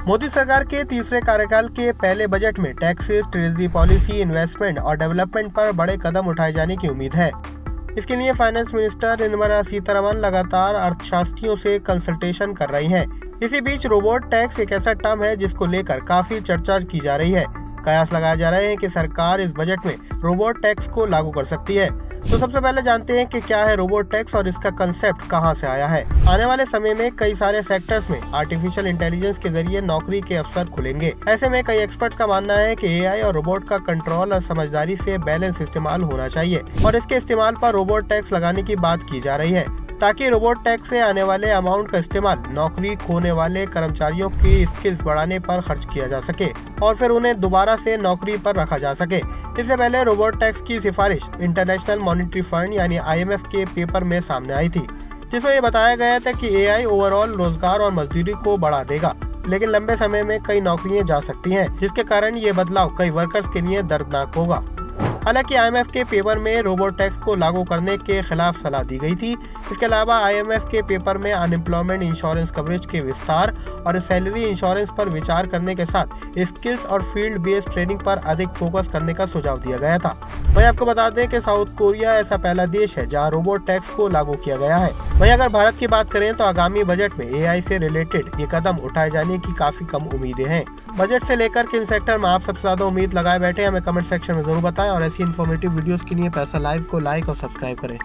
मोदी सरकार के तीसरे कार्यकाल के पहले बजट में टैक्सेस, ट्रेजरी पॉलिसी, इन्वेस्टमेंट और डेवलपमेंट पर बड़े कदम उठाए जाने की उम्मीद है। इसके लिए फाइनेंस मिनिस्टर निर्मला सीतारमण लगातार अर्थशास्त्रियों से कंसल्टेशन कर रही हैं। इसी बीच रोबोट टैक्स एक ऐसा टर्म है जिसको लेकर काफी चर्चा की जा रही है। कयास लगाए जा रहे हैं कि सरकार इस बजट में रोबोट टैक्स को लागू कर सकती है। तो सबसे पहले जानते हैं कि क्या है रोबोट टैक्स और इसका कंसेप्ट कहां से आया है। आने वाले समय में कई सारे सेक्टर्स में आर्टिफिशियल इंटेलिजेंस के जरिए नौकरी के अवसर खुलेंगे। ऐसे में कई एक्सपर्ट्स का मानना है कि एआई और रोबोट का कंट्रोल और समझदारी से बैलेंस इस्तेमाल होना चाहिए और इसके इस्तेमाल पर रोबोट टैक्स लगाने की बात की जा रही है, ताकि रोबोट टैक्स से आने वाले अमाउंट का इस्तेमाल नौकरी खोने वाले कर्मचारियों की स्किल्स बढ़ाने पर खर्च किया जा सके और फिर उन्हें दोबारा से नौकरी पर रखा जा सके। इससे पहले रोबोट टैक्स की सिफारिश इंटरनेशनल मॉनेटरी फंड यानी IMF के पेपर में सामने आई थी, जिसमें ये बताया गया था कि एआई ओवरऑल रोजगार और मजदूरी को बढ़ा देगा, लेकिन लंबे समय में कई नौकरियां जा सकती हैं, जिसके कारण ये बदलाव कई वर्कर्स के लिए दर्दनाक होगा। हालांकि IMF के पेपर में रोबोट टैक्स को लागू करने के खिलाफ सलाह दी गई थी। इसके अलावा IMF के पेपर में अनएम्प्लॉयमेंट इंश्योरेंस कवरेज के विस्तार और सैलरी इंश्योरेंस पर विचार करने के साथ स्किल्स और फील्ड बेस्ड ट्रेनिंग पर अधिक फोकस करने का सुझाव दिया गया था। वहीं आपको बता दें कि साउथ कोरिया ऐसा पहला देश है जहां रोबोट टैक्स को लागू किया गया है। वहीं अगर भारत की बात करें तो आगामी बजट में AI से रिलेटेड ये कदम उठाए जाने की काफी कम उम्मीदें हैं। बजट से लेकर किन सेक्टर में आप सबसे ज्यादा उम्मीद लगाए बैठे हमें कमेंट सेक्शन में जरूर बताएं और ऐसी इन्फॉर्मेटिव वीडियोस के लिए पैसा लाइव को लाइक और सब्सक्राइब करें।